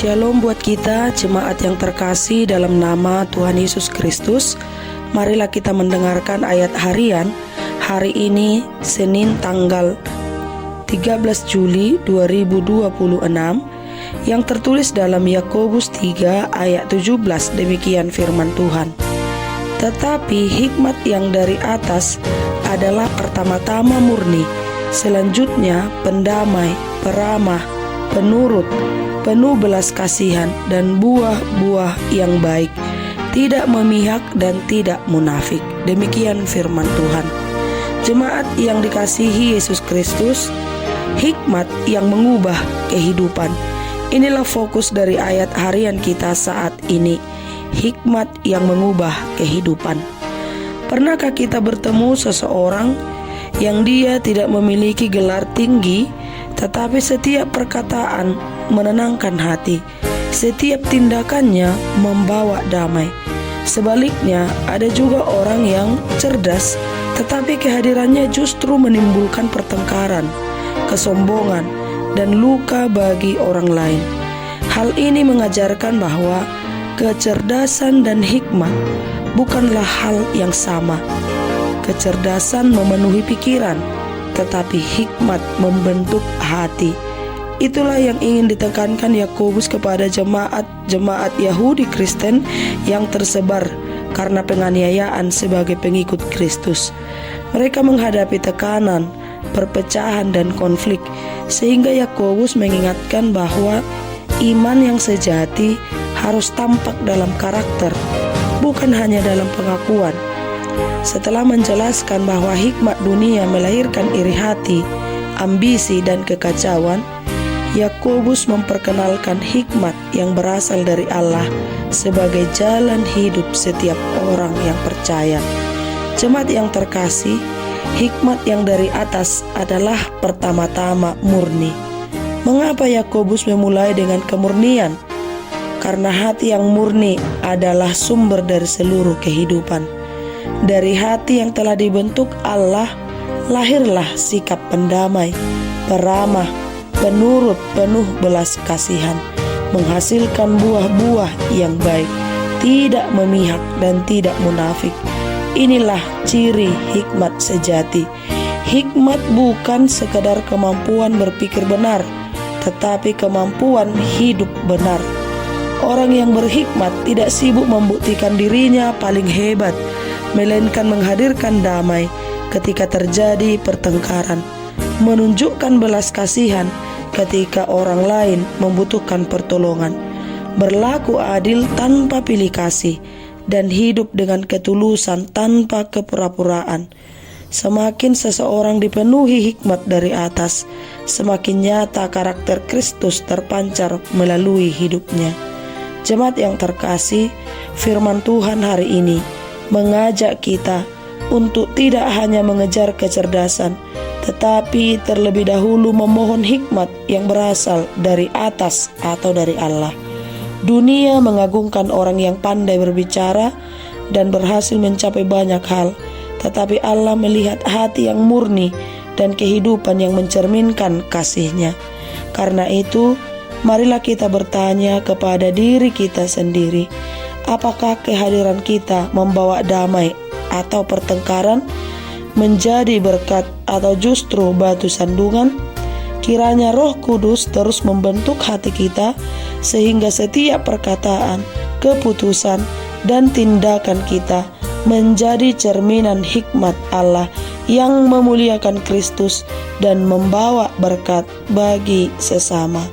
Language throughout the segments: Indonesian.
Shalom buat kita, jemaat yang terkasih dalam nama Tuhan Yesus Kristus. Marilah kita mendengarkan ayat harian hari ini, Senin tanggal 13 Juli 2026, yang tertulis dalam Yakobus 3 ayat 17. Demikian firman Tuhan. Tetapi hikmat yang dari atas adalah pertama-tama murni, selanjutnya pendamai, peramah, penurut, penuh belas kasihan, dan buah-buah yang baik, tidak memihak dan tidak munafik. Demikian firman Tuhan. Jemaat yang dikasihi Yesus Kristus, hikmat yang mengubah kehidupan. Inilah fokus dari ayat harian kita saat ini. Hikmat yang mengubah kehidupan. Pernahkah kita bertemu seseorang yang dia tidak memiliki gelar tinggi, tetapi setiap perkataan menenangkan hati, setiap tindakannya membawa damai? Sebaliknya, ada juga orang yang cerdas, tetapi kehadirannya justru menimbulkan pertengkaran, kesombongan, dan luka bagi orang lain. Hal ini mengajarkan bahwa kecerdasan dan hikmat bukanlah hal yang sama. Kecerdasan memenuhi pikiran, tetapi hikmat membentuk hati. Itulah yang ingin ditekankan Yakobus kepada jemaat Yahudi Kristen yang tersebar karena penganiayaan sebagai pengikut Kristus. Mereka menghadapi tekanan, perpecahan, dan konflik, sehingga Yakobus mengingatkan bahwa iman yang sejati harus tampak dalam karakter, bukan hanya dalam pengakuan. Setelah menjelaskan bahwa hikmat dunia melahirkan iri hati, ambisi, dan kekacauan, Yakobus memperkenalkan hikmat yang berasal dari Allah sebagai jalan hidup setiap orang yang percaya. Jemaat yang terkasih, hikmat yang dari atas adalah pertama-tama murni. Mengapa Yakobus memulai dengan kemurnian? Karena hati yang murni adalah sumber dari seluruh kehidupan. Dari hati yang telah dibentuk Allah, lahirlah sikap pendamai, peramah, penurut, penuh belas kasihan, menghasilkan buah-buah yang baik, tidak memihak dan tidak munafik. Inilah ciri hikmat sejati. Hikmat bukan sekadar kemampuan berpikir benar, tetapi kemampuan hidup benar. Orang yang berhikmat tidak sibuk membuktikan dirinya paling hebat, melainkan menghadirkan damai ketika terjadi pertengkaran, menunjukkan belas kasihan ketika orang lain membutuhkan pertolongan, berlaku adil tanpa pilih kasih, dan hidup dengan ketulusan tanpa kepura-puraan. Semakin seseorang dipenuhi hikmat dari atas, semakin nyata karakter Kristus terpancar melalui hidupnya. Jemaat yang terkasih, firman Tuhan hari ini mengajak kita untuk tidak hanya mengejar kecerdasan, tetapi terlebih dahulu memohon hikmat yang berasal dari atas atau dari Allah. Dunia mengagungkan orang yang pandai berbicara dan berhasil mencapai banyak hal, tetapi Allah melihat hati yang murni dan kehidupan yang mencerminkan kasih-Nya. Karena itu, marilah kita bertanya kepada diri kita sendiri, apakah kehadiran kita membawa damai atau pertengkaran, menjadi berkat atau justru batu sandungan? Kiranya Roh Kudus terus membentuk hati kita, sehingga setiap perkataan, keputusan, dan tindakan kita menjadi cerminan hikmat Allah yang memuliakan Kristus dan membawa berkat bagi sesama.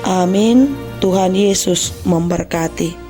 Amin. Tuhan Yesus memberkati.